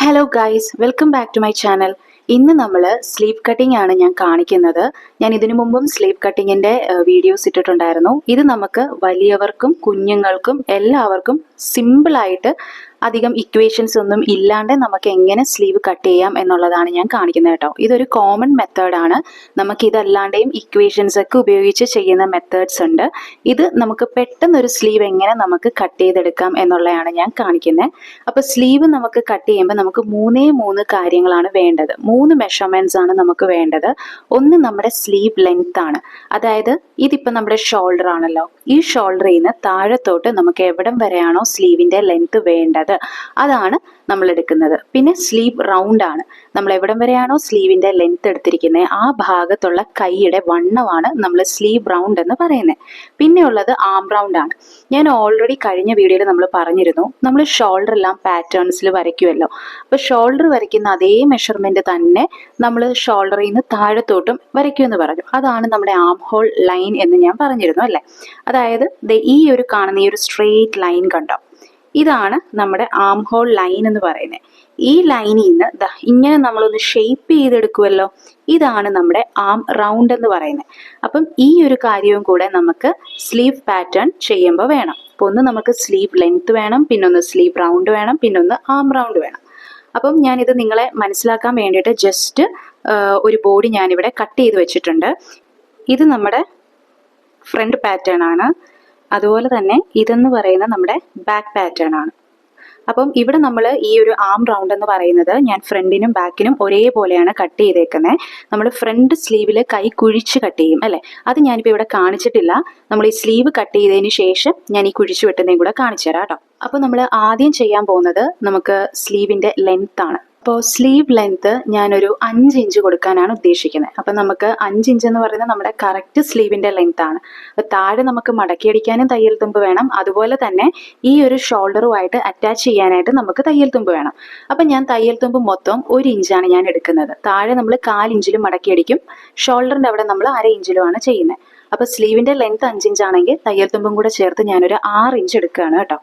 Hello guys, welcome back to my channel. ഇന്ന് നമ്മൾ sleeve cutting ആണ് ഞാൻ കാണിക്കുന്നത്. ഞാൻ ഇതിനു മുമ്പും സ്ലീവ് കട്ടിങ്ങിൻ്റെ വീഡിയോസ് ഇട്ടിട്ടുണ്ടായിരുന്നു. ഇത് നമുക്ക് വലിയവർക്കും കുഞ്ഞുങ്ങൾക്കും എല്ലാവർക്കും സിമ്പിളായിട്ട് അധികം ഇക്വേഷൻസ് ഒന്നും ഇല്ലാണ്ട് നമുക്ക് എങ്ങനെ സ്ലീവ് കട്ട് ചെയ്യാം എന്നുള്ളതാണ് ഞാൻ കാണിക്കുന്നത് കേട്ടോ. ഇതൊരു കോമൺ മെത്തേഡാണ്. നമുക്ക് ഇതല്ലാണ്ടെയും ഇക്വേഷൻസ് ഒക്കെ ഉപയോഗിച്ച് ചെയ്യുന്ന മെത്തേഡ്സ് ഉണ്ട്. ഇത് നമുക്ക് പെട്ടെന്നൊരു സ്ലീവ് എങ്ങനെ നമുക്ക് കട്ട് ചെയ്തെടുക്കാം എന്നുള്ളതാണ് ഞാൻ കാണിക്കുന്നത്. അപ്പോൾ സ്ലീവ് നമുക്ക് കട്ട് ചെയ്യുമ്പോൾ നമുക്ക് മൂന്ന് കാര്യങ്ങളാണ് വേണ്ടത്. 3 മെഷർമെൻറ്റ്സ് ആണ് നമുക്ക് വേണ്ടത്. ഒന്ന് നമ്മുടെ സ്ലീവ് ലെങ്ത് ആണ്. അതായത് ഇതിപ്പോൾ നമ്മുടെ ഷോൾഡർ ആണല്ലോ. ഈ ഷോൾഡറിൽ നിന്ന് താഴത്തോട്ട് നമുക്ക് എവിടം വരെയാണോ സ്ലീവിൻ്റെ ലെങ്ത് വേണ്ടത് അതാണ് നമ്മൾ എടുക്കുന്നത്. പിന്നെ സ്ലീവ് റൗണ്ട് ആണ്. നമ്മൾ എവിടം വരെയാണോ സ്ലീവിൻ്റെ ലെങ്ത് എടുത്തിരിക്കുന്നത് ആ ഭാഗത്തുള്ള കൈയുടെ വണ്ണമാണ് നമ്മൾ സ്ലീവ് റൗണ്ട് എന്ന് പറയുന്നത്. പിന്നെ ഉള്ളത് ആം റൗണ്ട് ആണ്. ഞാൻ ഓൾറെഡി കഴിഞ്ഞ വീഡിയോയിൽ നമ്മൾ പറഞ്ഞിരുന്നു, നമ്മൾ ഷോൾഡർ എല്ലാം പാറ്റേൺസിൽ വരയ്ക്കുമല്ലോ. അപ്പോൾ ഷോൾഡർ വരയ്ക്കുന്ന അതേ മെഷർമെൻറ്റ് തന്നെ നമ്മൾ ഷോൾഡറിൽ നിന്ന് താഴത്തോട്ടും വരയ്ക്കുമെന്ന് പറഞ്ഞു. അതാണ് നമ്മുടെ ആം ഹോൾ ലൈൻ എന്ന് ഞാൻ പറഞ്ഞിരുന്നു അല്ലേ. അതായത് ഈ ഒരു കാണുന്ന ഈ ഒരു സ്ട്രെയിറ്റ് ലൈൻ കണ്ടോ, ഇതാണ് നമ്മുടെ ആം ഹോൾ ലൈൻ എന്ന് പറയുന്നത്. ഈ ലൈനിൽ നിന്ന് ഇങ്ങനെ നമ്മളൊന്ന് ഷേപ്പ് ചെയ്തെടുക്കുമല്ലോ, ഇതാണ് നമ്മുടെ ആം റൗണ്ട് എന്ന് പറയുന്നത്. അപ്പം ഈ ഒരു കാര്യവും കൂടെ നമുക്ക് സ്ലീവ് പാറ്റേൺ ചെയ്യുമ്പോൾ വേണം. അപ്പോൾ ഒന്ന് നമുക്ക് സ്ലീവ് ലെങ്ത് വേണം, പിന്നൊന്ന് സ്ലീവ് റൗണ്ട് വേണം, പിന്നൊന്ന് ആം റൗണ്ട് വേണം. അപ്പം ഞാനിത് നിങ്ങളെ മനസ്സിലാക്കാൻ വേണ്ടിയിട്ട് ജസ്റ്റ് ഒരു ബോഡി ഞാനിവിടെ കട്ട് ചെയ്ത് വെച്ചിട്ടുണ്ട്. ഇത് നമ്മുടെ ഫ്രണ്ട് പാറ്റേൺ ആണ്. അതുപോലെ തന്നെ ഇതെന്ന് പറയുന്ന നമ്മുടെ ബാക്ക് പാറ്റേൺ ആണ്. അപ്പം ഇവിടെ നമ്മൾ ഈ ഒരു ആം റൗണ്ട് എന്ന് പറയുന്നത് ഞാൻ ഫ്രണ്ടിനും ബാക്കിനും ഒരേപോലെയാണ് കട്ട് ചെയ്തേക്കുന്നത്. നമ്മൾ ഫ്രണ്ട് സ്ലീവിൽ കൈ കുഴിച്ച് കട്ട് ചെയ്യും അല്ലേ. അത് ഞാനിപ്പോൾ ഇവിടെ കാണിച്ചിട്ടില്ല. നമ്മൾ ഈ സ്ലീവ് കട്ട് ചെയ്തതിന് ശേഷം ഞാൻ ഈ കുഴിച്ച് വെട്ടുന്നതും കൂടെ കാണിച്ചു തരാം കേട്ടോ. അപ്പോൾ നമ്മൾ ആദ്യം ചെയ്യാൻ പോകുന്നത് നമുക്ക് സ്ലീവിൻ്റെ ലെങ്ത് ആണ്. അപ്പോൾ സ്ലീവ് ലെങ്ത് ഞാനൊരു 5 ഇഞ്ച് കൊടുക്കാനാണ് ഉദ്ദേശിക്കുന്നത്. അപ്പം നമുക്ക് 5 ഇഞ്ച് എന്ന് പറയുന്നത് നമ്മുടെ കറക്റ്റ് സ്ലീവിൻ്റെ ലെങ്ത് ആണ്. അപ്പോൾ താഴെ നമുക്ക് മടക്കിയടിക്കാനും തയ്യൽ തുമ്പ് വേണം. അതുപോലെ തന്നെ ഈ ഒരു ഷോൾഡറുമായിട്ട് അറ്റാച്ച് ചെയ്യാനായിട്ട് നമുക്ക് തയ്യൽ തുമ്പ് വേണം. അപ്പം ഞാൻ തയ്യൽ തുമ്പ് മൊത്തം 1 ഇഞ്ചാണ് ഞാൻ എടുക്കുന്നത്. താഴെ നമ്മൾ 1/4 ഇഞ്ചിലും മടക്കിയടിക്കും, ഷോൾഡറിൻ്റെ അവിടെ നമ്മൾ 1/2 ഇഞ്ചിലുമാണ് ചെയ്യുന്നത്. അപ്പോൾ സ്ലീവിൻ്റെ ലെങ്ത് 5 ഇഞ്ചാണെങ്കിൽ തയ്യൽ തുമ്പും കൂടെ ചേർത്ത് ഞാനൊരു 6 ഇഞ്ച് എടുക്കുകയാണ് കേട്ടോ.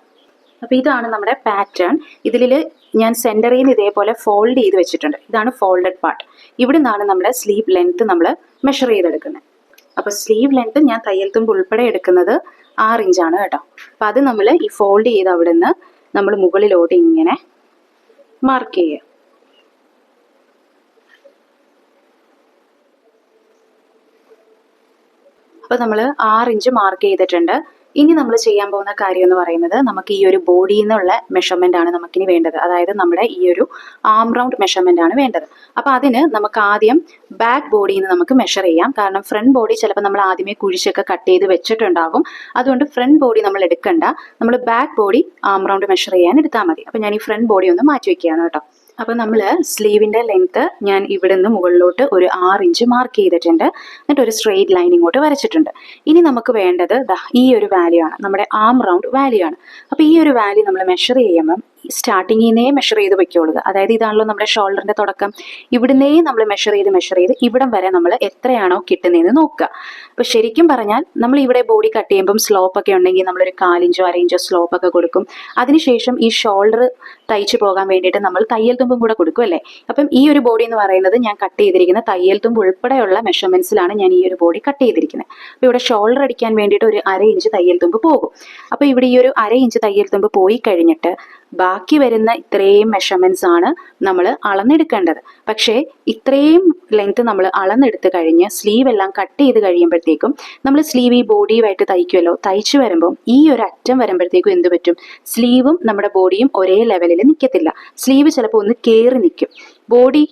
അപ്പോൾ ഇതാണ് നമ്മുടെ പാറ്റേൺ. ഇതിൽ ഞാൻ സെൻറ്ററിൽ നിന്ന് ഇതേപോലെ ഫോൾഡ് ചെയ്ത് വെച്ചിട്ടുണ്ട്. ഇതാണ് ഫോൾഡഡ് പാർട്ട്. ഇവിടെ നിന്നാണ് നമ്മുടെ സ്ലീവ് ലെങ്ത് നമ്മൾ മെഷർ ചെയ്തെടുക്കുന്നത്. അപ്പോൾ സ്ലീവ് ലെങ്ത് ഞാൻ തയ്യൽ തുമ്പ് ഉൾപ്പെടെ എടുക്കുന്നത് 6 ഇഞ്ചാണ് കേട്ടോ. അപ്പോൾ അത് നമ്മൾ ഈ ഫോൾഡ് ചെയ്ത് അവിടെ നിന്ന് നമ്മൾ മുകളിലോട്ട് ഇങ്ങനെ മാർക്ക് ചെയ്യുക. അപ്പോൾ നമ്മൾ 6 ഇഞ്ച് മാർക്ക് ചെയ്തിട്ടുണ്ട്. ഇനി നമ്മൾ ചെയ്യാൻ പോകുന്ന കാര്യം എന്ന് പറയുന്നത് നമുക്ക് ഈ ഒരു ബോഡിയിൽ നിന്നുള്ള മെഷർമെൻ്റ് ആണ് നമുക്കിനി വേണ്ടത്. അതായത് നമ്മുടെ ഈ ഒരു ആം റൗണ്ട് മെഷർമെൻ്റ് ആണ് വേണ്ടത്. അപ്പോൾ അതിന് നമുക്ക് ആദ്യം ബാക്ക് ബോഡിയിൽ നിന്ന് നമുക്ക് മെഷർ ചെയ്യാം. കാരണം ഫ്രണ്ട് ബോഡി ചിലപ്പോൾ നമ്മൾ ആദ്യമേ കുഴിച്ചൊക്കെ കട്ട് ചെയ്ത് വെച്ചിട്ടുണ്ടാകും. അതുകൊണ്ട് ഫ്രണ്ട് ബോഡി നമ്മൾ എടുക്കണ്ട. നമ്മൾ ബാക്ക് ബോഡി ആം റൗണ്ട് മെഷർ ചെയ്യാൻ എടുത്താൽ മതി. അപ്പോൾ ഞാൻ ഈ ഫ്രണ്ട് ബോഡി ഒന്ന് മാറ്റി വയ്ക്കുകയാണ് കേട്ടോ. അപ്പോൾ നമ്മൾ സ്ലീവിൻ്റെ ലെങ്ത്ത് ഞാൻ ഇവിടെ നിന്ന് മുകളിലോട്ട് ഒരു 6 ഇഞ്ച് മാർക്ക് ചെയ്തിട്ടുണ്ട്. എന്നിട്ട് ഒരു സ്ട്രെയിറ്റ് ലൈൻ ഇങ്ങോട്ട് വരച്ചിട്ടുണ്ട്. ഇനി നമുക്ക് വേണ്ടത് ഈ ഒരു വാല്യൂ ആണ്, നമ്മുടെ ആം റൗണ്ട് വാല്യൂ ആണ്. അപ്പോൾ ഈ ഒരു വാല്യൂ നമ്മൾ മെഷർ ചെയ്യുമ്പം സ്റ്റാർട്ടിങ്ങിൽ നിന്നേ മെഷർ ചെയ്ത് വെക്കുകയുള്ളൂ. അതായത് ഇതാണല്ലോ നമ്മുടെ ഷോൾഡറിൻ്റെ തുടക്കം. ഇവിടുന്നേ നമ്മൾ മെഷർ ചെയ്ത് ഇവിടം വരെ നമ്മൾ എത്രയാണോ കിട്ടുന്നതെന്ന് നോക്കുക. അപ്പോൾ ശരിക്കും പറഞ്ഞാൽ നമ്മൾ ഇവിടെ ബോഡി കട്ട് ചെയ്യുമ്പം സ്ലോപ്പൊക്കെ ഉണ്ടെങ്കിൽ നമ്മളൊരു 1/4 ഇഞ്ചോ 1/2 ഇഞ്ചോ സ്ലോപ്പൊക്കെ കൊടുക്കും. അതിനുശേഷം ഈ ഷോൾഡർ തയ്ച്ച് പോകാൻ വേണ്ടിയിട്ട് നമ്മൾ തയ്യൽ തുമ്പും കൂടെ കൊടുക്കും അല്ലേ. അപ്പം ഈ ഒരു ബോഡി എന്ന് പറയുന്നത് ഞാൻ കട്ട് ചെയ്തിരിക്കുന്ന തയ്യൽ തുമ്പ് ഉൾപ്പെടെയുള്ള മെഷർമെൻറ്റ്സിലാണ് ഞാൻ ഈ ഒരു ബോഡി കട്ട് ചെയ്തിരിക്കുന്നത്. അപ്പോൾ ഇവിടെ ഷോൾഡർ അടിക്കാൻ വേണ്ടിയിട്ട് ഒരു 1/2 ഇഞ്ച് തയ്യൽ തുമ്പ് പോകും. അപ്പോൾ ഇവിടെ ഈ ഒരു 1/2 ഇഞ്ച് തയ്യൽ തുമ്പ് പോയി കഴിഞ്ഞിട്ട് ബാക്കി വരുന്ന ഇത്രയും മെഷർമെൻറ്റ്സ് ആണ് നമ്മൾ അളന്നെടുക്കേണ്ടത്. പക്ഷേ ഇത്രയും ലെങ്ത് നമ്മൾ അളന്നെടുത്ത് കഴിഞ്ഞ് സ്ലീവ് എല്ലാം കട്ട് ചെയ്ത് കഴിയുമ്പോഴത്തേക്കും നമ്മൾ സ്ലീവ് ഈ ബോഡിയുമായിട്ട് തയ്ക്കുമല്ലോ. തയ്ച്ച് വരുമ്പം ഈ ഒരു അറ്റം വരുമ്പോഴത്തേക്കും എന്ത് പറ്റും, സ്ലീവും നമ്മുടെ ബോഡിയും ഒരേ ലെവലിൽ നിൽക്കത്തില്ല. സ്ലീവ് ചിലപ്പോൾ ഒന്ന് കയറി നിൽക്കും. ബോഡി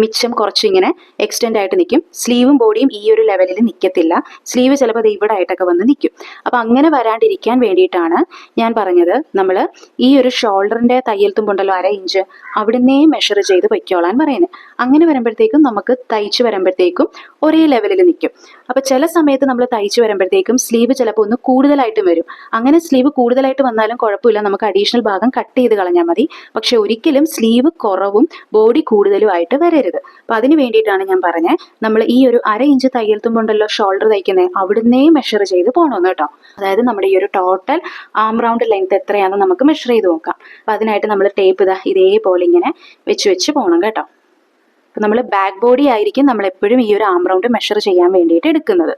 മിച്ചം കുറച്ചിങ്ങനെ എക്സ്റ്റെൻഡ് ആയിട്ട് നിൽക്കും. സ്ലീവും ബോഡിയും ഈ ഒരു ലെവലിൽ നിൽക്കത്തില്ല. സ്ലീവ് ചിലപ്പോൾ അത് ഇവിടെ ആയിട്ടൊക്കെ വന്ന് നിൽക്കും. അപ്പോൾ അങ്ങനെ വരാണ്ടിരിക്കാൻ വേണ്ടിയിട്ടാണ് ഞാൻ പറഞ്ഞത് നമ്മൾ ഈ ഒരു ഷോൾഡറിൻ്റെ തയ്യൽ തുമ്പുണ്ടല്ലോ 1/2 ഇഞ്ച്, അവിടുന്നേ മെഷർ ചെയ്ത് വയ്ക്കോളാൻ പറയുന്നത്. അങ്ങനെ വരുമ്പോഴത്തേക്കും നമുക്ക് തയ്ച്ച് വരുമ്പോഴത്തേക്കും ഒരേ ലെവലിൽ നിൽക്കും. അപ്പോൾ ചില സമയത്ത് നമ്മൾ തയ്ച്ചു വരുമ്പോഴത്തേക്കും സ്ലീവ് ചിലപ്പോൾ ഒന്ന് കൂടുതലായിട്ട് വരും. അങ്ങനെ സ്ലീവ് കൂടുതലായിട്ട് വന്നാലും കുഴപ്പമില്ല, നമുക്ക് അഡീഷണൽ ഭാഗം കട്ട് ചെയ്ത് കളഞ്ഞാൽ മതി. പക്ഷെ ഒരിക്കലും സ്ലീവ് കുറവും ബോഡി കൂടുതലുമായിട്ട് വരരുത്. അപ്പം അതിന് വേണ്ടിയിട്ടാണ് ഞാൻ പറഞ്ഞത്, നമ്മൾ ഈ ഒരു 1/2 ഇഞ്ച് തയ്യൽ തുമ്പുണ്ടല്ലോ ഷോൾഡർ തയ്ക്കുന്നത്, അവിടുന്നേ മെഷർ ചെയ്ത് പോകണമെന്ന് കേട്ടോ. അതായത് നമ്മുടെ ഈ ഒരു ടോട്ടൽ ആം റൗണ്ട് ലെങ്ത് എത്രയാണെന്ന് നമുക്ക് മെഷർ ചെയ്ത് നോക്കാം. അപ്പം അതിനായിട്ട് നമ്മൾ ടേപ്പ് ഇതേപോലെ ഇങ്ങനെ വെച്ച് പോകണം കേട്ടോ. അപ്പം നമ്മൾ ബാക്ക് ബോഡി ആയിരിക്കും നമ്മൾ എപ്പോഴും ഈ ഒരു ആം റൗണ്ട് മെഷർ ചെയ്യാൻ വേണ്ടിയിട്ട് എടുക്കുന്നത്.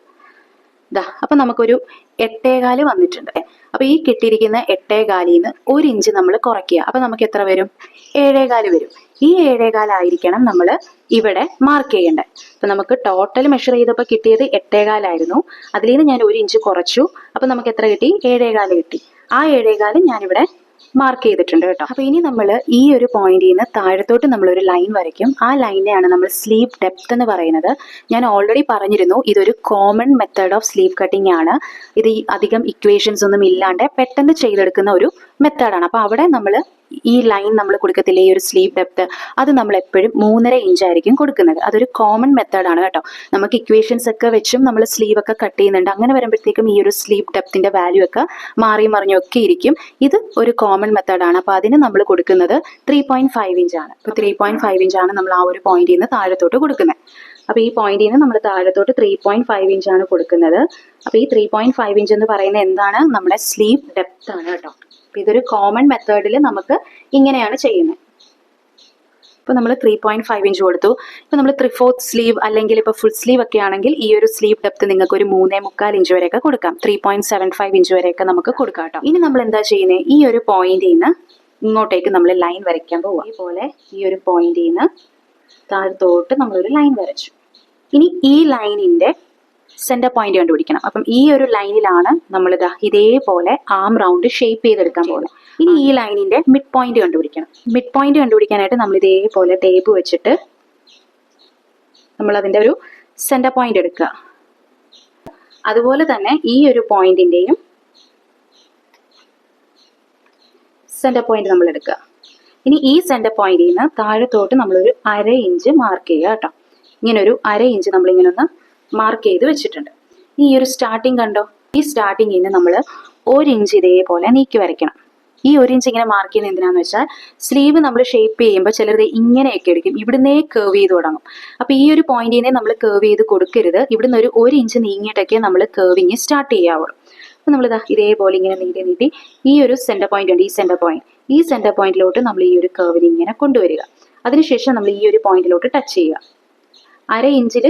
അപ്പം നമുക്കൊരു 8.25 വന്നിട്ടുണ്ട്. അപ്പോൾ ഈ കിട്ടിയിരിക്കുന്ന 8.25 നിന്ന് 1 ഇഞ്ച് നമ്മൾ കുറയ്ക്കുക. അപ്പം നമുക്ക് എത്ര വരും? 7.25 വരും. ഈ 7.25 ആയിരിക്കണം നമ്മൾ ഇവിടെ മാർക്ക് ചെയ്യേണ്ടത്. അപ്പം നമുക്ക് ടോട്ടൽ മെഷർ ചെയ്തപ്പോൾ കിട്ടിയത് 8.25 ആയിരുന്നു. അതിൽ നിന്ന് ഞാൻ 1 ഇഞ്ച് കുറച്ചു. അപ്പം നമുക്ക് എത്ര കിട്ടി? 7.25 കിട്ടി. ആ 7.25 ഞാനിവിടെ മാർക്ക് ചെയ്തിട്ടുണ്ട് കേട്ടോ. അപ്പോൾ ഇനി നമ്മൾ ഈ ഒരു പോയിന്റിൽ നിന്ന് താഴത്തോട്ട് നമ്മളൊരു ലൈൻ വരയ്ക്കും. ആ ലൈനെയാണ് നമ്മൾ സ്ലീവ് ഡെപ്ത് എന്ന് പറയുന്നത്. ഞാൻ ഓൾറെഡി പറഞ്ഞിരുന്നു, ഇതൊരു common method of sleeve cutting ആണ്. ഇത് അധികം ഇക്വേഷൻസ് ഒന്നും ഇല്ലാണ്ട് പെട്ടെന്ന് ചെയ്തെടുക്കുന്ന ഒരു മെത്തേഡാണ്. അപ്പോൾ അവിടെ നമ്മൾ ഈ ലൈൻ നമ്മൾ കൊടുക്കത്തില്ല, ഈ ഒരു സ്ലീവ് ഡെപ്ത്, അത് നമ്മൾ എപ്പോഴും 3.5 ഇഞ്ചായിരിക്കും കൊടുക്കുന്നത്. അതൊരു കോമൺ മെത്തേഡാണ് കേട്ടോ. നമുക്ക് ഇക്വേഷൻസ് ഒക്കെ വെച്ചും നമ്മൾ സ്ലീവ് ഒക്കെ കട്ട് ചെയ്യുന്നുണ്ട്. അങ്ങനെ വരുമ്പോഴത്തേക്കും ഈ ഒരു സ്ലീവ് ഡെപ്തിന്റെ വാല്യൂ ഒക്കെ മാറി മറിഞ്ഞൊക്കെ ഇരിക്കും. ഇത് ഒരു കോമൺ മെത്തേഡാണ്. അപ്പോൾ അതിന് നമ്മൾ കൊടുക്കുന്നത് 3.5 ഇഞ്ചാണ്. അപ്പോൾ 3.5 ഇഞ്ചാണ് നമ്മൾ ആ ഒരു പോയിന്റിൽ നിന്ന് താഴത്തോട്ട് കൊടുക്കുന്നത്. അപ്പോൾ ഈ പോയിന്റിൽ നിന്ന് നമ്മൾ താഴത്തോട്ട് 3.5 ഇഞ്ചാണ് കൊടുക്കുന്നത്. അപ്പോൾ ഈ 3.5 ഇഞ്ച് എന്ന് പറയുന്നത് എന്താണ്? നമ്മുടെ സ്ലീവ് ഡെപ്ത് ആണ് കേട്ടോ. അപ്പോൾ ഇതൊരു കോമൺ മെത്തേഡിൽ നമുക്ക് ഇങ്ങനെയാണ് ചെയ്യുന്നത്. ഇപ്പോൾ നമ്മൾ 3.5 ഇഞ്ച് കൊടുത്തു. ഇപ്പോൾ നമ്മൾ 3/4 സ്ലീവ് അല്ലെങ്കിൽ ഇപ്പോൾ ഫുൾ സ്ലീവ് ഒക്കെ ആണെങ്കിൽ ഈ ഒരു സ്ലീവ് ഡെപ്ത് നിങ്ങൾക്ക് ഒരു 3.25 ഇഞ്ച് വരെയൊക്കെ കൊടുക്കാം. 3.75 ഇഞ്ച് വരെയൊക്കെ നമുക്ക് കൊടുക്കാം കേട്ടോ. ഇനി നമ്മൾ എന്താ ചെയ്യുന്നത്? ഈ ഒരു പോയിന്റിൽ നിന്ന് ഇങ്ങോട്ടേക്ക് നമ്മൾ ലൈൻ വരയ്ക്കാൻ പോവുക. അതുപോലെ ഈ ഒരു പോയിന്റിൽ നിന്ന് താഴത്തോട്ട് നമ്മളൊരു ലൈൻ വരച്ചു. ഇനി ഈ ലൈനിന്റെ സെന്റർ പോയിന്റ് കണ്ടുപിടിക്കണം. അപ്പം ഈ ഒരു ലൈനിലാണ് നമ്മൾ ഇതേപോലെ ആം റൗണ്ട് ഷേപ്പ് ചെയ്തെടുക്കാൻ പോകുന്നത്. ഇനി ഈ ലൈനിന്റെ മിഡ് പോയിന്റ് കണ്ടുപിടിക്കണം. മിഡ് പോയിന്റ് കണ്ടുപിടിക്കാനായിട്ട് നമ്മൾ ഇതേപോലെ ടേപ്പ് വെച്ചിട്ട് നമ്മൾ അതിന്റെ ഒരു സെന്റർ പോയിന്റ് എടുക്കുക. അതുപോലെ തന്നെ ഈ ഒരു പോയിന്റിന്റെയും സെന്റർ പോയിന്റ് നമ്മൾ എടുക്കുക. ഇനി ഈ സെന്റർ പോയിന്റിൽ നിന്ന് താഴത്തോട്ട് നമ്മളൊരു 1/2 ഇഞ്ച് മാർക്ക് ചെയ്യുക കേട്ടോ. ഇങ്ങനെ ഒരു 1/2 ഇഞ്ച് നമ്മളിങ്ങനെ ഒന്ന് മാർക്ക് ചെയ്ത് വെച്ചിട്ടുണ്ട്. ഈ ഒരു സ്റ്റാർട്ടിങ് കണ്ടോ? ഈ സ്റ്റാർട്ടിങ്ങിൽ നിന്ന് നമ്മൾ 1 ഇഞ്ച് ഇതേപോലെ നീക്കി വരയ്ക്കണം. ഈ 1 ഇഞ്ച് ഇങ്ങനെ മാർക്ക് ചെയ്യുന്നത് എന്തിനാന്ന് വെച്ചാൽ, സ്ലീവ് നമ്മൾ ഷേപ്പ് ചെയ്യുമ്പോൾ ചിലർ ഇങ്ങനെയൊക്കെ എടുക്കും, ഇവിടുന്നേ കേർവ് ചെയ്ത് തുടങ്ങും. അപ്പോൾ ഈ ഒരു പോയിന്റിനെ നമ്മൾ കേർവ് ചെയ്ത് കൊടുക്കരുത്. ഇവിടുന്ന് ഒരു 1 ഇഞ്ച് നീങ്ങിയിട്ടൊക്കെ നമ്മൾ കേർവിങ് സ്റ്റാർട്ട് ചെയ്യാവുള്ളൂ. അപ്പോൾ നമ്മൾ ഇതേപോലെ ഇങ്ങനെ നീട്ടി ഈ ഒരു സെന്റർ പോയിന്റ് ഉണ്ട്, ഈ സെന്റർ പോയിന്റിലോട്ട് നമ്മൾ ഈ ഒരു കേർവിന് ഇങ്ങനെ കൊണ്ടുവരിക. അതിനുശേഷം നമ്മൾ ഈ ഒരു പോയിന്റിലോട്ട് ടച്ച് ചെയ്യുക. 1/2 ഇഞ്ചിൽ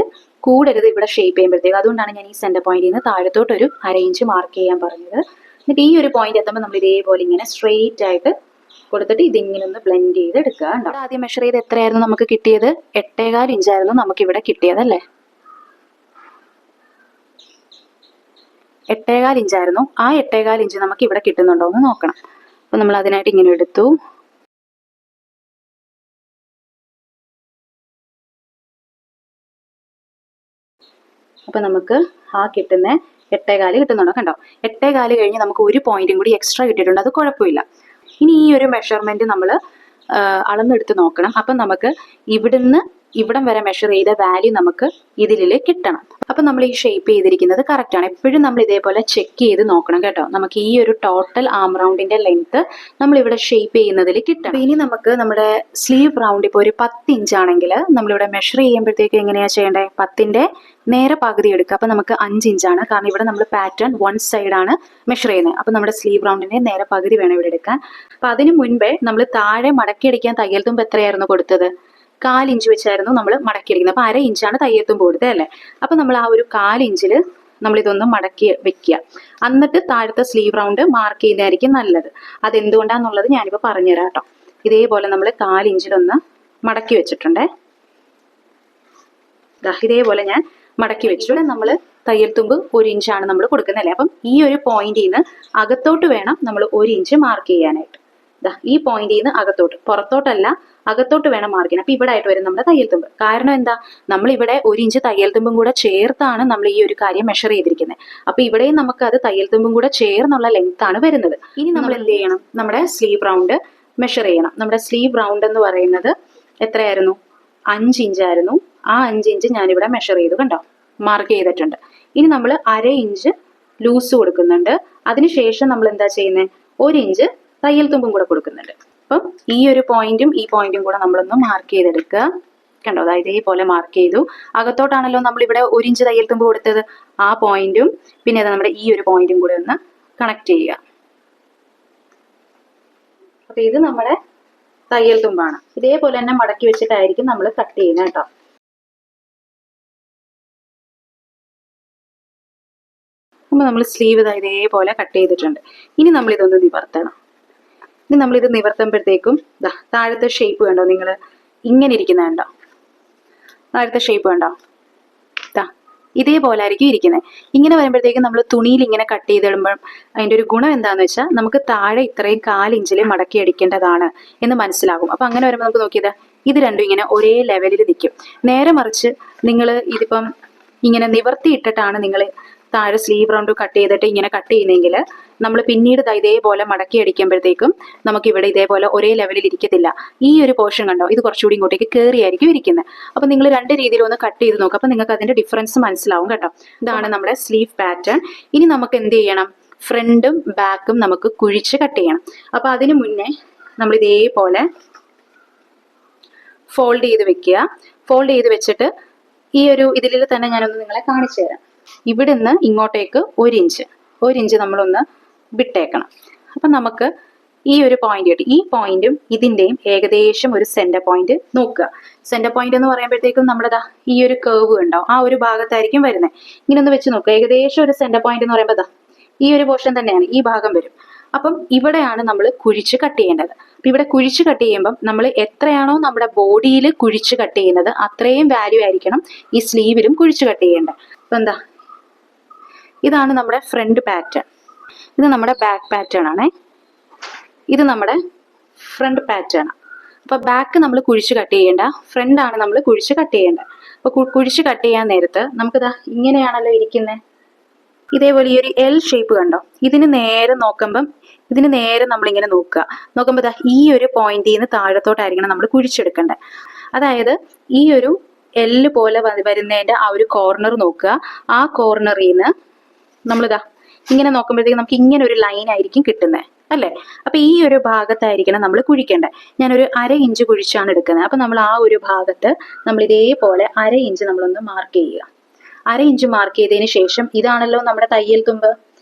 കൂടരുത് ഇവിടെ ഷേപ്പ് ചെയ്യുമ്പോഴത്തേക്ക്. അതുകൊണ്ടാണ് ഞാൻ ഈ സെന്റർ പോയിന്റിൽ നിന്ന് താഴത്തോട്ട് ഒരു 1/2 ഇഞ്ച് മാർക്ക് ചെയ്യാൻ പറഞ്ഞത്. എന്നിട്ട് ഈ ഒരു പോയിന്റ് എത്തുമ്പോൾ നമ്മൾ ഇതേപോലെ ഇങ്ങനെ സ്ട്രെയിറ്റ് ആയിട്ട് കൊടുത്തിട്ട് ഇതിങ്ങനെ ഒന്ന് ബ്ലെൻഡ് ചെയ്ത് എടുക്കുക. ഉണ്ടോ? ആദ്യം മെഷർ ചെയ്ത് എത്രയായിരുന്നു നമുക്ക് കിട്ടിയത്? 8.25 ഇഞ്ചായിരുന്നു നമുക്ക് ഇവിടെ കിട്ടിയതല്ലേ. 8.25 ഇഞ്ചായിരുന്നു. ആ 8.25 ഇഞ്ച് നമുക്ക് ഇവിടെ കിട്ടുന്നുണ്ടോ എന്ന് നോക്കണം. അപ്പൊ നമ്മൾ അതിനായിട്ട് ഇങ്ങനെ എടുത്തു. അപ്പൊ നമുക്ക് ആ കിട്ടുന്ന 8.25 കിട്ടുന്നുണ്ടോ? കണ്ടോ? 8.25 കഴിഞ്ഞ് നമുക്ക് ഒരു പോയിന്റും കൂടി എക്സ്ട്രാ കിട്ടിയിട്ടുണ്ട്. അത് കുഴപ്പമില്ല. ഇനി ഈ ഒരു മെഷർമെന്റ് നമ്മൾ അളന്നെടുത്ത് നോക്കണം. അപ്പം നമുക്ക് ഇവിടുന്ന് ഇവിടം വരെ മെഷർ ചെയ്ത വാല്യൂ നമുക്ക് ഇതിൽ കിട്ടണം. അപ്പം നമ്മൾ ഈ ഷേപ്പ് ചെയ്തിരിക്കുന്നത് കറക്റ്റ് ആണ്. എപ്പോഴും നമ്മൾ ഇതേപോലെ ചെക്ക് ചെയ്ത് നോക്കണം കേട്ടോ. നമുക്ക് ഈ ഒരു ടോട്ടൽ ആം റൗണ്ടിന്റെ ലെങ്ത് നമ്മൾ ഇവിടെ ഷേപ്പ് ചെയ്യുന്നതിൽ കിട്ടണം. ഇനി നമുക്ക് നമ്മുടെ സ്ലീവ് റൗണ്ട് ഇപ്പോൾ ഒരു 10 ഇഞ്ച് ആണെങ്കിൽ നമ്മളിവിടെ മെഷർ ചെയ്യുമ്പോഴത്തേക്ക് എങ്ങനെയാണ് ചെയ്യേണ്ടത്? 10ന്റെ നേരെ പകുതി എടുക്കുക. അപ്പം നമുക്ക് 5 ഇഞ്ചാണ്. കാരണം ഇവിടെ നമ്മൾ പാറ്റേൺ 1 സൈഡാണ് മെഷർ ചെയ്യുന്നത്. അപ്പം നമ്മുടെ സ്ലീവ് റൗണ്ടിന്റെ നേരെ പകുതി വേണം ഇവിടെ എടുക്കാൻ. അപ്പം അതിന് മുൻപേ നമ്മൾ താഴെ മടക്കിയടിക്കാൻ തയ്യൽ തുമ്പ് എത്രയായിരുന്നു കൊടുത്തത്? 1/4 ഇഞ്ച് വെച്ചായിരുന്നു നമ്മൾ മടക്കിയെടുക്കുന്നത്. അപ്പം 1/2 ഇഞ്ചാണ് തയ്യൽ തുമ്പ് കൊടുത്തത് അല്ലേ. അപ്പം നമ്മൾ ആ ഒരു 1/4 ഇഞ്ചിൽ നമ്മളിതൊന്ന് മടക്കി വെക്കുക. എന്നിട്ട് താഴത്തെ സ്ലീവ് റൗണ്ട് മാർക്ക് ചെയ്യുന്നതായിരിക്കും നല്ലത്. അതെന്തുകൊണ്ടാന്നുള്ളത് ഞാനിപ്പോൾ പറഞ്ഞുതരാം കേട്ടോ. ഇതേപോലെ നമ്മൾ 1/4 ഇഞ്ചിലൊന്ന് മടക്കി വെച്ചിട്ടുണ്ടേ. ഇതേപോലെ ഞാൻ മടക്കി വെച്ചു. ഇവിടെ നമ്മൾ തയ്യൽ തുമ്പ് 1 ഇഞ്ചാണ് നമ്മൾ കൊടുക്കുന്നതല്ലേ. അപ്പം ഈ ഒരു പോയിന്റിൽ നിന്ന് അകത്തോട്ട് വേണം നമ്മൾ 1 ഇഞ്ച് മാർക്ക് ചെയ്യാനായിട്ട്. ഈ പോയിന്റിൽ നിന്ന് അകത്തോട്ട്, പുറത്തോട്ടല്ല, അകത്തോട്ട് വേണം മാർക്ക് ചെയ്യാൻ. അപ്പൊ ഇവിടെ ആയിട്ട് വരും നമ്മുടെ തയ്യൽ തുമ്പ്. കാരണം എന്താ? നമ്മൾ ഇവിടെ 1 ഇഞ്ച് തയ്യൽ തുമ്പും കൂടെ ചേർത്താണ് നമ്മൾ ഈ ഒരു കാര്യം മെഷർ ചെയ്തിരിക്കുന്നത്. അപ്പൊ ഇവിടെയും നമുക്ക് അത് തയ്യൽ തുമ്പും കൂടെ ചേർന്നുള്ള ലെങ്ത് ആണ് വരുന്നത്. ഇനി നമ്മൾ എന്ത് ചെയ്യണം? നമ്മുടെ സ്ലീവ് റൗണ്ട് മെഷർ ചെയ്യണം. നമ്മുടെ സ്ലീവ് റൗണ്ട് എന്ന് പറയുന്നത് എത്രയായിരുന്നു? 5 ഇഞ്ചായിരുന്നു. ആ 5 ഇഞ്ച് ഞാനിവിടെ മെഷർ ചെയ്തു. കണ്ടോ? മാർക്ക് ചെയ്തിട്ടുണ്ട്. ഇനി നമ്മൾ 1/2 ഇഞ്ച് ലൂസ് കൊടുക്കുന്നുണ്ട്. അതിനുശേഷം നമ്മൾ എന്താ ചെയ്യുന്നത്, 1 ഇഞ്ച് തയ്യൽ തുമ്പും കൂടെ കൊടുക്കുന്നുണ്ട്. അപ്പം ഈ ഒരു പോയിന്റും ഈ പോയിന്റും കൂടെ നമ്മളൊന്ന് മാർക്ക് ചെയ്തെടുക്കുക. കണ്ടോ, അതായത് ഇതേപോലെ മാർക്ക് ചെയ്തു. അകത്തോട്ടാണല്ലോ നമ്മളിവിടെ 1 ഇഞ്ച് തയ്യൽ തുമ്പ് കൊടുത്തത്. ആ പോയിന്റും പിന്നെ അത് നമ്മുടെ ഈ ഒരു പോയിന്റും കൂടെ ഒന്ന് കണക്ട് ചെയ്യുക. അപ്പൊ ഇത് നമ്മുടെ തയ്യൽ തുമ്പാണ്. ഇതേപോലെ തന്നെ മടക്കി വെച്ചിട്ടായിരിക്കും നമ്മൾ കട്ട് ചെയ്യുന്നത് കേട്ടോ. അപ്പോൾ നമ്മൾ സ്ലീവ് ഇതേപോലെ കട്ട് ചെയ്തിട്ടുണ്ട്. ഇനി നമ്മൾ ഇതൊന്ന് നിവർത്തണം. ഇനി നമ്മളിത് നിവർത്തുമ്പോഴത്തേക്കും താഴത്തെ ഷേപ്പ് കണ്ടോ, നിങ്ങൾ ഇങ്ങനെ ഇരിക്കുന്ന കണ്ടോ, താഴത്തെ ഷേപ്പ് കണ്ടോ, ഇതേപോലെ ആയിരിക്കും ഇരിക്കുന്നത്. ഇങ്ങനെ വരുമ്പോഴത്തേക്കും നമ്മൾ തുണിയിൽ ഇങ്ങനെ കട്ട് ചെയ്തിടുമ്പോൾ അതിൻ്റെ ഒരു ഗുണം എന്താണെന്ന് വെച്ചാൽ നമുക്ക് താഴെ ഇത്രയും 1/4 ഇഞ്ചിൽ മടക്കി അടിക്കേണ്ടതാണ് എന്ന് മനസ്സിലാകും. അപ്പം അങ്ങനെ വരുമ്പോൾ നമുക്ക് നോക്കിയത് ഇത് രണ്ടും ഇങ്ങനെ ഒരേ ലെവലിൽ നിൽക്കും. നേരെ മറിച്ച് നിങ്ങൾ ഇതിപ്പം ഇങ്ങനെ നിവർത്തിയിട്ടിട്ടാണ് നിങ്ങൾ താഴെ സ്ലീവ് റൗണ്ട് കട്ട് ചെയ്തിട്ട് ഇങ്ങനെ കട്ട് ചെയ്യുന്നെങ്കിൽ നമ്മൾ പിന്നീട് ഇതേപോലെ മടക്കി അടിക്കുമ്പോഴത്തേക്കും നമുക്ക് ഇവിടെ ഇതേപോലെ ഒരേ ലെവലിൽ ഇരിക്കത്തില്ല. ഈ ഒരു പോർഷൻ കണ്ടോ, ഇത് കുറച്ചുകൂടി ഇങ്ങോട്ടേക്ക് കയറിയായിരിക്കും ഇരിക്കുന്നത്. അപ്പം നിങ്ങൾ 2 രീതിയിൽ ഒന്ന് കട്ട് ചെയ്ത് നോക്കുക. അപ്പം നിങ്ങൾക്ക് അതിൻ്റെ ഡിഫറൻസ് മനസ്സിലാവും കേട്ടോ. ഇതാണ് നമ്മുടെ സ്ലീവ് പാറ്റേൺ. ഇനി നമുക്ക് എന്ത് ചെയ്യണം, ഫ്രണ്ടും ബാക്കും നമുക്ക് കുഴിച്ച് കട്ട് ചെയ്യണം. അപ്പം അതിന് മുന്നേ നമ്മൾ ഇതേപോലെ ഫോൾഡ് ചെയ്ത് വെക്കുക. ഫോൾഡ് ചെയ്ത് വെച്ചിട്ട് ഈ ഒരു ഇതിൽ തന്നെ ഞാനൊന്ന് നിങ്ങളെ കാണിച്ചു തരാം. ഇവിടുന്ന് ഇങ്ങോട്ടേക്ക് 1 ഇഞ്ച് നമ്മളൊന്ന് വിട്ടേക്കണം. അപ്പം നമുക്ക് ഈ ഒരു പോയിന്റ് കിട്ടി. ഈ പോയിന്റും ഇതിൻ്റെയും ഏകദേശം ഒരു സെന്റർ പോയിന്റ് നോക്കുക. സെന്റർ പോയിന്റ് എന്ന് പറയുമ്പോഴത്തേക്കും നമ്മളതാ ഈ ഒരു കേർവ് ഉണ്ടാവും, ആ ഒരു ഭാഗത്തായിരിക്കും വരുന്നത്. ഇങ്ങനെ ഒന്ന് വെച്ച് നോക്കുക. ഏകദേശം ഒരു സെന്റർ പോയിന്റ് എന്ന് പറയുമ്പോൾ ഈ ഒരു പോർഷൻ തന്നെയാണ്, ഈ ഭാഗം വരും. അപ്പം ഇവിടെയാണ് നമ്മൾ കുഴിച്ച് കട്ട് ചെയ്യേണ്ടത്. അപ്പം ഇവിടെ കുഴിച്ച് കട്ട് ചെയ്യുമ്പം നമ്മൾ എത്രയാണോ നമ്മുടെ ബോഡിയിൽ കുഴിച്ച് കട്ട് ചെയ്യുന്നത് അത്രയും വാല്യൂ ആയിരിക്കണം ഈ സ്ലീവിലും കുഴിച്ച് കട്ട് ചെയ്യേണ്ടത്. അപ്പം എന്താ, ഇതാണ് നമ്മുടെ ഫ്രണ്ട് പാറ്റേൺ. ഇത് നമ്മുടെ ബാക്ക് പാറ്റേൺ ആണേ. ഇത് നമ്മുടെ ഫ്രണ്ട് പാറ്റേൺ. അപ്പൊ ബാക്ക് നമ്മൾ കുഴിച്ച് കട്ട് ചെയ്യേണ്ട, ഫ്രണ്ട് ആണ് നമ്മൾ കുഴിച്ച് കട്ട് ചെയ്യേണ്ടത്. അപ്പൊ കുഴിച്ച് കട്ട് ചെയ്യാൻ നേരത്ത് നമുക്കിതാ ഇങ്ങനെയാണല്ലോ ഇരിക്കുന്നത്. ഇതേപോലെ ഈ ഒരു എൽ ഷേപ്പ് കണ്ടോ, ഇതിന് നേരെ നോക്കുമ്പം ഇതിന് നേരെ നമ്മളിങ്ങനെ നോക്കുമ്പോൾ ഈ ഒരു പോയിന്റിൽ നിന്ന് താഴത്തോട്ടായിരിക്കണം നമ്മൾ കുഴിച്ചെടുക്കേണ്ടത്. അതായത് ഈ ഒരു എല്ല് പോലെ വരുന്നതിന്റെ ആ ഒരു കോർണർ നോക്കുക. ആ കോർണറിൽ നിന്ന് നമ്മളിതാ ഇങ്ങനെ നോക്കുമ്പോഴത്തേക്ക് നമുക്ക് ഇങ്ങനെ ഒരു ലൈൻ ആയിരിക്കും കിട്ടുന്നത് അല്ലേ. അപ്പൊ ഈ ഒരു ഭാഗത്തായിരിക്കണം നമ്മൾ കുഴിക്കേണ്ടത്. ഞാനൊരു 1/2 ഇഞ്ച് കുഴിച്ചാണ് എടുക്കുന്നത്. അപ്പൊ നമ്മൾ ആ ഒരു ഭാഗത്ത് നമ്മൾ ഇതേപോലെ 1/2 ഇഞ്ച് നമ്മളൊന്ന് മാർക്ക് ചെയ്യുക. 1/2 ഇഞ്ച് മാർക്ക് ചെയ്തതിന് ശേഷം ഇതാണല്ലോ നമ്മുടെ തയ്യൽ തുമ്പ്.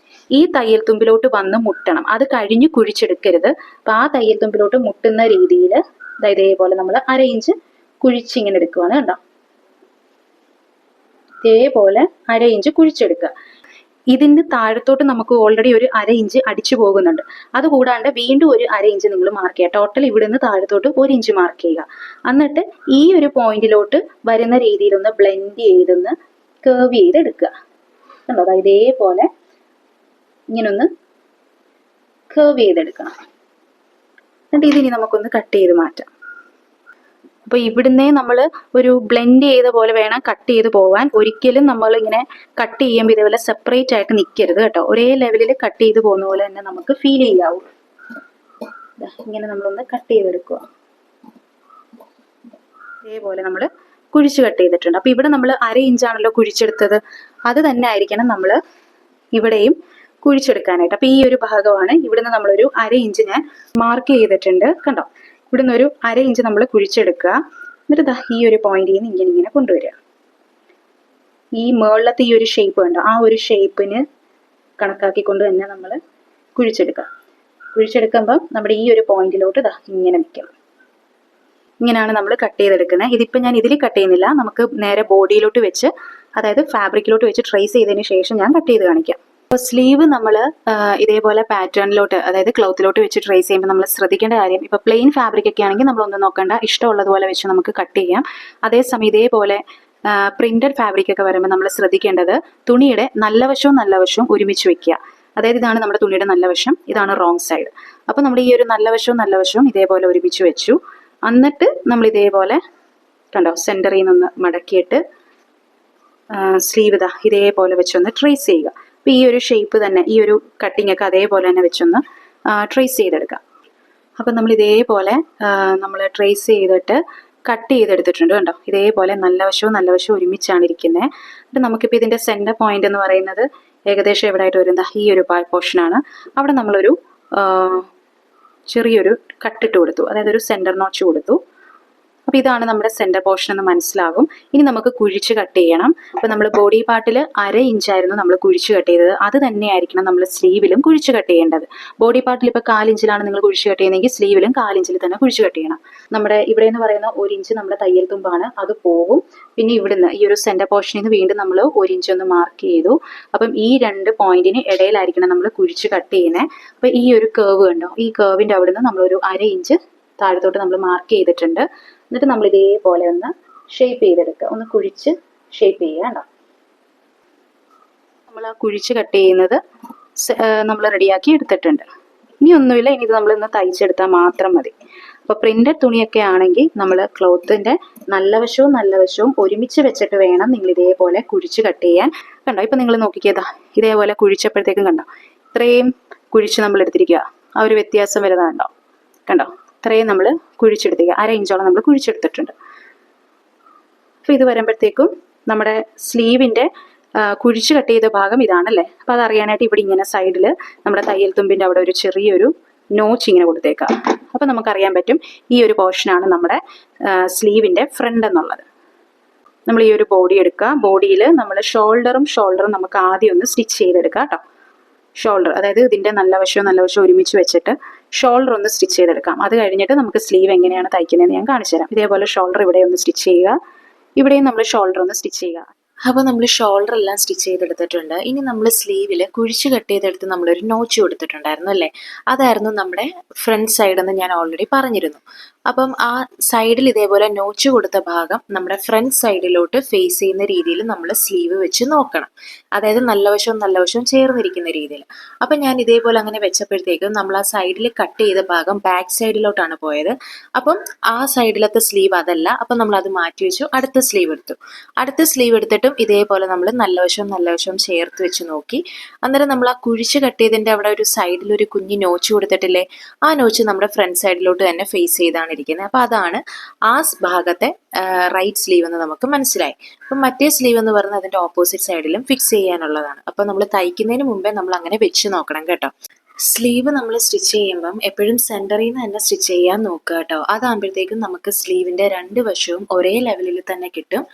ഈ തയ്യൽ തുമ്പിലോട്ട് വന്ന് മുട്ടണം. അത് കഴിഞ്ഞ് കുഴിച്ചെടുക്കരുത്. അപ്പൊ ആ തയ്യൽ തുമ്പിലോട്ട് മുട്ടുന്ന രീതിയിൽ ഇതേപോലെ നമ്മൾ 1/2 ഇഞ്ച് കുഴിച്ചിങ്ങനെ എടുക്കുവാണ് കണ്ടോ. ഇതേപോലെ 1/2 ഇഞ്ച് കുഴിച്ചെടുക്കുക. ഇതിന്റെ താഴത്തോട്ട് നമുക്ക് ഓൾറെഡി ഒരു 1/2 ഇഞ്ച് അടിച്ചു പോകുന്നുണ്ട്. അതുകൂടാണ്ട് വീണ്ടും ഒരു 1/2 ഇഞ്ച് നിങ്ങൾ മാർക്ക് ചെയ്യുക. ടോട്ടൽ ഇവിടുന്ന് താഴത്തോട്ട് 1 ഇഞ്ച് മാർക്ക് ചെയ്യുക. എന്നിട്ട് ഈ ഒരു പോയിന്റിലോട്ട് വരുന്ന രീതിയിലൊന്ന് ബ്ലെൻഡ് ചെയ്തൊന്ന് കേർവ് ചെയ്തെടുക്കുക. കണ്ടോ, അതായത് ഇതേപോലെ ഇങ്ങനെ ഒന്ന് കേർവ് ചെയ്തെടുക്കണം. എന്നിട്ട് ഇതിനി നമുക്കൊന്ന് കട്ട് ചെയ്ത് മാറ്റാം. അപ്പൊ ഇവിടുന്നേ നമ്മൾ ഒരു ബ്ലെൻഡ് ചെയ്ത പോലെ വേണം കട്ട് ചെയ്ത് പോവാൻ. ഒരിക്കലും നമ്മൾ ഇങ്ങനെ കട്ട് ചെയ്യുമ്പോൾ ഇതേപോലെ സെപ്പറേറ്റ് ആയിട്ട് നിൽക്കരുത് കേട്ടോ. ഒരേ ലെവലിൽ കട്ട് ചെയ്ത് പോകുന്ന പോലെ തന്നെ നമുക്ക് ഫീൽ ചെയ്യാവൂ. ഇങ്ങനെ നമ്മളൊന്ന് കട്ട് ചെയ്തെടുക്കുക. ഇതേപോലെ നമ്മൾ കുഴിച്ച് കട്ട് ചെയ്തിട്ടുണ്ട്. അപ്പൊ ഇവിടെ നമ്മൾ 1/2 ഇഞ്ചാണല്ലോ കുഴിച്ചെടുത്തത്. അത് തന്നെ ആയിരിക്കണം നമ്മൾ ഇവിടെയും കുഴിച്ചെടുക്കാനായിട്ട്. അപ്പൊ ഈ ഒരു ഭാഗമാണ് ഇവിടുന്ന് നമ്മളൊരു 1/2 ഇഞ്ച് ഞാൻ മാർക്ക് ചെയ്തിട്ടുണ്ട് കണ്ടോ. ഇവിടുന്ന് ഒരു 1/2 ഇഞ്ച് നമ്മൾ കുഴിച്ചെടുക്കുക. എന്നിട്ട് ഈ ഒരു പോയിന്റിൽ നിന്ന് ഇങ്ങനെ കൊണ്ടുവരിക. ഈ മുകളിലത്തെ ഈ ഒരു ഷേപ്പ് കണ്ടോ, ആ ഒരു ഷേപ്പിന് കണക്കാക്കിക്കൊണ്ട് തന്നെ നമ്മൾ കുഴിച്ചെടുക്കുക. കുഴിച്ചെടുക്കുമ്പോൾ നമ്മുടെ ഈ ഒരു പോയിന്റിലോട്ട് ഇങ്ങനെ നിൽക്കണം. ഇങ്ങനെയാണ് നമ്മൾ കട്ട് ചെയ്തെടുക്കുന്നത്. ഇതിപ്പോൾ ഞാൻ ഇതിൽ കട്ട് ചെയ്യുന്നില്ല, നമുക്ക് നേരെ ബോഡിയിലോട്ട് വെച്ച് അതായത് ഫാബ്രിക്കിലോട്ട് വെച്ച് ട്രേസ് ചെയ്തതിന് ശേഷം ഞാൻ കട്ട് ചെയ്ത് കാണിക്കാം. അപ്പോൾ സ്ലീവ് നമ്മൾ ഇതേപോലെ പാറ്റേണിലോട്ട് അതായത് ക്ലോത്തിലോട്ട് വെച്ച് ട്രേസ് ചെയ്യുമ്പോൾ നമ്മൾ ശ്രദ്ധിക്കേണ്ട കാര്യം, ഇപ്പോൾ പ്ലെയിൻ ഫാബ്രിക് ഒക്കെ ആണെങ്കിൽ നമ്മളൊന്നും നോക്കണ്ട, ഇഷ്ടമുള്ളതുപോലെ വെച്ച് നമുക്ക് കട്ട് ചെയ്യാം. അതേസമയം ഇതേപോലെ പ്രിന്റഡ് ഫാബ്രിക് ഒക്കെ വരുമ്പോൾ നമ്മൾ ശ്രദ്ധിക്കേണ്ടത് തുണിയുടെ നല്ല വശവും ഒരുമിച്ച് വെക്കുക. അതായത് ഇതാണ് നമ്മുടെ തുണിയുടെ നല്ല വശം, ഇതാണ് റോങ് സൈഡ്. അപ്പോൾ നമ്മൾ ഈ ഒരു നല്ല വശവും ഇതേപോലെ ഒരുമിച്ച് വെച്ചു. എന്നിട്ട് നമ്മൾ ഇതേപോലെ കണ്ടോ സെൻറ്ററിൽ നിന്ന് മടക്കിയിട്ട് സ്ലീവ് ഇതേപോലെ വെച്ചൊന്ന് ട്രേസ് ചെയ്യുക. അപ്പോൾ ഈ ഒരു ഷേപ്പ് തന്നെ ഈ ഒരു കട്ടിങ് ഒക്കെ അതേപോലെ തന്നെ വെച്ചൊന്ന് ട്രേസ് ചെയ്തെടുക്കാം. അപ്പം നമ്മൾ ഇതേപോലെ നമ്മൾ ട്രേസ് ചെയ്തിട്ട് കട്ട് ചെയ്തെടുത്തിട്ടുണ്ട് കണ്ടോ. ഇതേപോലെ നല്ല വശവും ഒരുമിച്ചാണ് ഇരിക്കുന്നത്. എന്നിട്ട് നമുക്കിപ്പോൾ ഇതിൻ്റെ സെൻറ്റർ പോയിന്റ് എന്ന് പറയുന്നത് ഏകദേശം എവിടെ ആയിട്ട് വരുന്നത് ഈ ഒരു പോർഷനാണ്. അവിടെ നമ്മളൊരു ചെറിയൊരു കട്ടിട്ട് കൊടുത്തു, അതായത് ഒരു സെൻറ്റർ നോച്ച് കൊടുത്തു. അപ്പോൾ ഇതാണ് നമ്മുടെ സെൻറ്റർ പോർഷൻ എന്ന് മനസ്സിലാകും. ഇനി നമുക്ക് കുഴിച്ച് കട്ട് ചെയ്യണം. അപ്പോൾ നമ്മൾ ബോഡി പാർട്ടിൽ 1/2 ഇഞ്ചായിരുന്നു നമ്മൾ കുഴിച്ച് കട്ട് ചെയ്തത്. അത് തന്നെയായിരിക്കണം നമ്മൾ സ്ലീവിലും കുഴിച്ച് കട്ട് ചെയ്യേണ്ടത്. ബോഡി പാർട്ടിൽ ഇപ്പോൾ 1/4 ഇഞ്ചിലാണ് നിങ്ങൾ കുഴിച്ച് കട്ട് ചെയ്യുന്നതെങ്കിൽ സ്ലീവിലും 1/4 ഇഞ്ചിൽ തന്നെ കുഴിച്ച് കട്ട് ചെയ്യണം. നമ്മുടെ ഇവിടെ എന്ന് പറയുന്ന 1 ഇഞ്ച് നമ്മുടെ തയ്യൽ തുമ്പാണ്, അത് പോകും. പിന്നെ ഇവിടുന്ന് ഈ ഒരു സെൻറ്റർ പോർഷനിൽ നിന്ന് വീണ്ടും നമ്മൾ 1 ഇഞ്ച് ഒന്ന് മാർക്ക് ചെയ്തു. അപ്പം ഈ 2 പോയിന്റിന് ഇടയിലായിരിക്കണം നമ്മൾ കുഴിച്ച് കട്ട് ചെയ്യുന്നത്. അപ്പോൾ ഈ ഒരു കേർവ് കണ്ടോ, ഈ കേർവിൻ്റെ അവിടുന്ന് നമ്മളൊരു 1/2 ഇഞ്ച് താഴത്തോട്ട് നമ്മൾ മാർക്ക് ചെയ്തിട്ടുണ്ട്. എന്നിട്ട് നമ്മൾ ഇതേപോലെ ഒന്ന് ഷേപ്പ് ചെയ്തെടുക്കുക, ഒന്ന് കുഴിച്ച് ഷേപ്പ് ചെയ്യുക കേട്ടോ. നമ്മൾ ആ കുഴിച്ച് കട്ട് ചെയ്യുന്നത് നമ്മൾ റെഡിയാക്കി എടുത്തിട്ടുണ്ട്. ഇനി ഒന്നുമില്ല, ഇനി ഇത് നമ്മളിന്ന് തയ്ച്ചെടുത്താൽ മാത്രം മതി. അപ്പോൾ പ്രിന്റഡ് തുണിയൊക്കെ ആണെങ്കിൽ നമ്മൾ ക്ലോത്തിൻ്റെ നല്ല വശവും ഒരുമിച്ച് വെച്ചിട്ട് വേണം നിങ്ങൾ ഇതേപോലെ കുഴിച്ച് കട്ട് ചെയ്യാൻ. കണ്ടോ, ഇപ്പം നിങ്ങൾ നോക്കിക്കേതാ, ഇതേപോലെ കുഴിച്ചപ്പോഴത്തേക്കും കണ്ടോ ഇത്രയും കുഴിച്ച് നമ്മൾ എടുത്തിരിക്കുക. ആ ഒരു വ്യത്യാസം വരുന്നതുണ്ടോ, കണ്ടോ ഇത്രയും നമ്മൾ കുഴിച്ചെടുത്തിരിക്കുക. 1/2 ഇഞ്ചോളം നമ്മൾ കുഴിച്ചെടുത്തിട്ടുണ്ട്. അപ്പോൾ ഇത് വരുമ്പോഴത്തേക്കും നമ്മുടെ സ്ലീവിൻ്റെ കുഴിച്ച് കട്ട് ചെയ്ത ഭാഗം ഇതാണല്ലേ. അപ്പോൾ അതറിയാനായിട്ട് ഇവിടെ ഇങ്ങനെ സൈഡിൽ നമ്മുടെ തയ്യൽ തുമ്പിൻ്റെ അവിടെ ഒരു ചെറിയൊരു നോച്ച് ഇങ്ങനെ കൊടുത്തേക്കാം. അപ്പോൾ നമുക്കറിയാൻ പറ്റും ഈ ഒരു പോർഷനാണ് നമ്മുടെ സ്ലീവിൻ്റെ ഫ്രണ്ട് എന്നുള്ളത്. നമ്മൾ ഈ ഒരു ബോഡി എടുക്കുക. ബോഡിയിൽ നമ്മൾ ഷോൾഡറും നമുക്ക് ആദ്യം ഒന്ന് സ്റ്റിച്ച് ചെയ്തെടുക്കാം കേട്ടോ. ഷോൾഡർ, അതായത് ഇതിൻ്റെ നല്ല വശവും ഒരുമിച്ച് വെച്ചിട്ട് ഷോൾഡർ ഒന്ന് സ്റ്റിച്ച് ചെയ്തെടുക്കാം. അത് കഴിഞ്ഞിട്ട് നമുക്ക് സ്ലീവ് എങ്ങനെയാണ് തയ്ക്കുന്നതെന്ന് ഞാൻ കാണിച്ചു തരാം. ഇതേപോലെ ഷോൾഡർ ഇവിടെ ഒന്ന് സ്റ്റിച്ച് ചെയ്യുക, ഇവിടെയും നമ്മൾ ഷോൾഡർ ഒന്ന് സ്റ്റിച്ച് ചെയ്യുക. അപ്പോൾ നമ്മൾ ഷോൾഡർ എല്ലാം സ്റ്റിച്ച് ചെയ്തെടുത്തിട്ടുണ്ട്. ഇനി നമ്മൾ സ്ലീവിൽ കുഴിച്ച് കട്ട് ചെയ്തെടുത്ത് നമ്മളൊരു നോച്ച് കൊടുത്തിട്ടുണ്ടായിരുന്നു അല്ലേ, അതായിരുന്നു നമ്മുടെ ഫ്രണ്ട് സൈഡ് എന്ന് ഞാൻ ഓൾറെഡി പറഞ്ഞിരുന്നു. അപ്പം ആ സൈഡിൽ ഇതേപോലെ നോച്ച് കൊടുത്ത ഭാഗം നമ്മുടെ ഫ്രണ്ട് സൈഡിലോട്ട് ഫേസ് ചെയ്യുന്ന രീതിയിൽ നമ്മൾ സ്ലീവ് വെച്ച് നോക്കണം. അതായത് നല്ല വശവും ചേർന്നിരിക്കുന്ന രീതിയിൽ. അപ്പം ഞാൻ ഇതേപോലെ അങ്ങനെ വെച്ചപ്പോഴത്തേക്കും നമ്മൾ ആ സൈഡിൽ കട്ട് ചെയ്ത ഭാഗം ബാക്ക് സൈഡിലോട്ടാണ് പോയത്. അപ്പം ആ സൈഡിലത്തെ സ്ലീവ് അതല്ല. അപ്പം നമ്മൾ അത് മാറ്റി വെച്ചു, അടുത്ത സ്ലീവ് എടുത്തിട്ടും ഇതേപോലെ നമ്മൾ നല്ല വശവും ചേർത്ത് വെച്ച് നോക്കി. അന്നേരം നമ്മൾ ആ കുഴിച്ച് കട്ട് ചെയ്തതിൻ്റെ അവിടെ ഒരു സൈഡിൽ ഒരു കുഞ്ഞ് നോച്ച് കൊടുത്തിട്ടില്ലേ, ആ നോച്ച് നമ്മുടെ ഫ്രണ്ട് സൈഡിലോട്ട് തന്നെ ഫേസ് ചെയ്താണ് ഇരിക്കുന്നത്. അപ്പോൾ അതാണ് ആ ഭാഗത്തെ റൈറ്റ് സ്ലീവ് എന്ന് നമുക്ക് മനസ്സിലായി. അപ്പം മറ്റേ സ്ലീവ് എന്ന് പറയുന്നത് അതിൻ്റെ ഓപ്പോസിറ്റ് സൈഡിലും ഫിക്സ് ചെയ്യാനുള്ളതാണ്. അപ്പോൾ നമ്മൾ തയ്ക്കുന്നതിന് മുമ്പേ നമ്മൾ അങ്ങനെ വെച്ച് നോക്കണം കേട്ടോ. സ്ലീവ് നമ്മൾ സ്റ്റിച്ച് ചെയ്യുമ്പം എപ്പോഴും സെൻറ്ററിൽ നിന്ന് തന്നെ സ്റ്റിച്ച് ചെയ്യാൻ നോക്കുക കേട്ടോ. അതാകുമ്പോഴത്തേക്കും നമുക്ക് സ്ലീവിൻ്റെ 2 വശവും ഒരേ ലെവലിൽ തന്നെ കിട്ടും.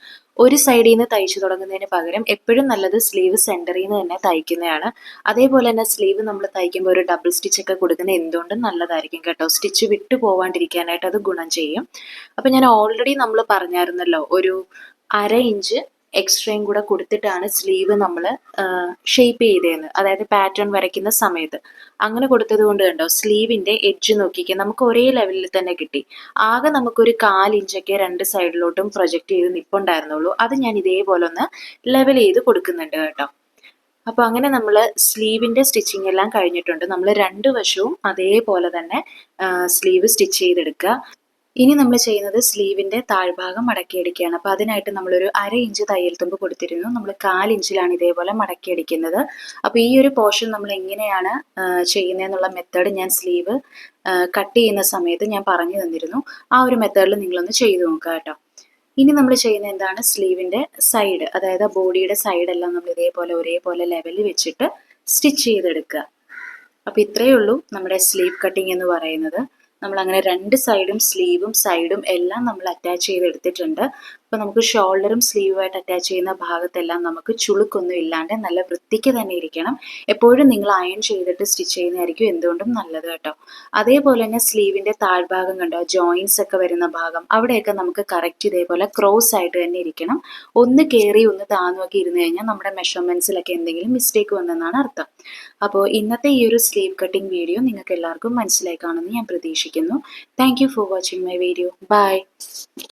ഒരു സൈഡിൽ നിന്ന് തയ്ച്ചു തുടങ്ങുന്നതിന് പകരം എപ്പോഴും നല്ലത് സ്ലീവ് സെൻറ്ററിൽ നിന്ന് തന്നെ തയ്ക്കുന്നതാണ്. അതേപോലെ തന്നെ സ്ലീവ് നമ്മൾ തയ്ക്കുമ്പോൾ ഒരു ഡബിൾ സ്റ്റിച്ചൊക്കെ കൊടുക്കുന്നത് എന്തുകൊണ്ടും നല്ലതായിരിക്കും കേട്ടോ. സ്റ്റിച്ച് വിട്ടു പോവാണ്ടിരിക്കാനായിട്ട് അത് ഗുണം ചെയ്യും. അപ്പം ഞാൻ ഓൾറെഡി നമ്മൾ പറഞ്ഞായിരുന്നല്ലോ, ഒരു 1/2 ഇഞ്ച് എക്സ്ട്രയും കൂടെ കൊടുത്തിട്ടാണ് സ്ലീവ് നമ്മൾ ഷേപ്പ് ചെയ്തതെന്ന്, അതായത് പാറ്റേൺ വരയ്ക്കുന്ന സമയത്ത്. അങ്ങനെ കൊടുത്തത് കൊണ്ട് കണ്ടോ സ്ലീവിൻ്റെ എഡ്ജ് നോക്കിക്കുക, നമുക്ക് ഒരേ ലെവലിൽ തന്നെ കിട്ടി. ആകെ നമുക്കൊരു 1/4 ഇഞ്ചൊക്കെ 2 സൈഡിലോട്ടും പ്രൊജക്റ്റ് ചെയ്ത് നിൽപ്പുണ്ടായിരുന്നുള്ളൂ. അത് ഞാൻ ഇതേപോലെ ഒന്ന് ലെവൽ ചെയ്ത് കൊടുക്കുന്നുണ്ട് കേട്ടോ. അപ്പോൾ അങ്ങനെ നമ്മൾ സ്ലീവിൻ്റെ സ്റ്റിച്ചിങ് എല്ലാം കഴിഞ്ഞിട്ടുണ്ട്. നമ്മൾ 2 വശവും അതേപോലെ തന്നെ സ്ലീവ് സ്റ്റിച്ച് ചെയ്തെടുക്കുക. ഇനി നമ്മൾ ചെയ്യുന്നത് സ്ലീവിൻ്റെ താഴ്ഭാഗം മടക്കിയടിക്കുകയാണ്. അപ്പോൾ അതിനായിട്ട് നമ്മളൊരു 1/2 ഇഞ്ച് തയ്യൽ തുമ്പ് കൊടുത്തിരുന്നു. നമ്മൾ 1/4 ഇഞ്ചിലാണ് ഇതേപോലെ മടക്കിയടിക്കുന്നത്. അപ്പോൾ ഈ ഒരു പോർഷൻ നമ്മൾ എങ്ങനെയാണ് ചെയ്യുന്നതെന്നുള്ള മെത്തേഡ് ഞാൻ സ്ലീവ് കട്ട് ചെയ്യുന്ന സമയത്ത് ഞാൻ പറഞ്ഞു തന്നിരുന്നു. ആ ഒരു മെത്തേഡിൽ നിങ്ങളൊന്ന് ചെയ്ത് നോക്കുക കേട്ടോ. ഇനി നമ്മൾ ചെയ്യുന്നത് എന്താണ്, സ്ലീവിൻ്റെ സൈഡ്, അതായത് ബോഡിയുടെ സൈഡെല്ലാം നമ്മൾ ഇതേപോലെ ഒരേപോലെ ലെവലിൽ വെച്ചിട്ട് സ്റ്റിച്ച് ചെയ്തെടുക്കുക. അപ്പോൾ ഇത്രയേ ഉള്ളൂ നമ്മുടെ സ്ലീവ് കട്ടിങ് എന്ന് പറയുന്നത്. നമ്മളങ്ങനെ 2 സൈഡും സ്ലീവും സൈഡും എല്ലാം നമ്മൾ അറ്റാച്ച് ചെയ്തെടുത്തിട്ടുണ്ട്. അപ്പോൾ നമുക്ക് ഷോൾഡറും സ്ലീവുമായിട്ട് അറ്റാച്ച് ചെയ്യുന്ന ഭാഗത്തെല്ലാം നമുക്ക് ചുളുക്കൊന്നും ഇല്ലാണ്ട് നല്ല വൃത്തിക്ക് തന്നെ ഇരിക്കണം. എപ്പോഴും നിങ്ങൾ അയൺ ചെയ്തിട്ട് സ്റ്റിച്ച് ചെയ്യുന്നതായിരിക്കും എന്തുകൊണ്ടും നല്ലത് കേട്ടോ. അതേപോലെ തന്നെ സ്ലീവിൻ്റെ താഴ്ഭാഗം കണ്ടോ, ജോയിൻസ് ഒക്കെ വരുന്ന ഭാഗം, അവിടെയൊക്കെ നമുക്ക് കറക്റ്റ് ഇതേപോലെ ക്രോസ് ആയിട്ട് തന്നെ ഇരിക്കണം. ഒന്ന് കയറി ഒന്ന് താന്നുമൊക്കെ ഇരുന്ന് കഴിഞ്ഞാൽ നമ്മുടെ മെഷർമെൻറ്റ്സിലൊക്കെ എന്തെങ്കിലും മിസ്റ്റേക്ക് വന്നെന്നാണ് അർത്ഥം. അപ്പോൾ ഇന്നത്തെ ഈ ഒരു സ്ലീവ് കട്ടിങ് വീഡിയോ നിങ്ങൾക്ക് എല്ലാവർക്കും മനസ്സിലായി കാണുമെന്ന് ഞാൻ പ്രതീക്ഷിക്കുന്നു. Thank you for watching my video. By.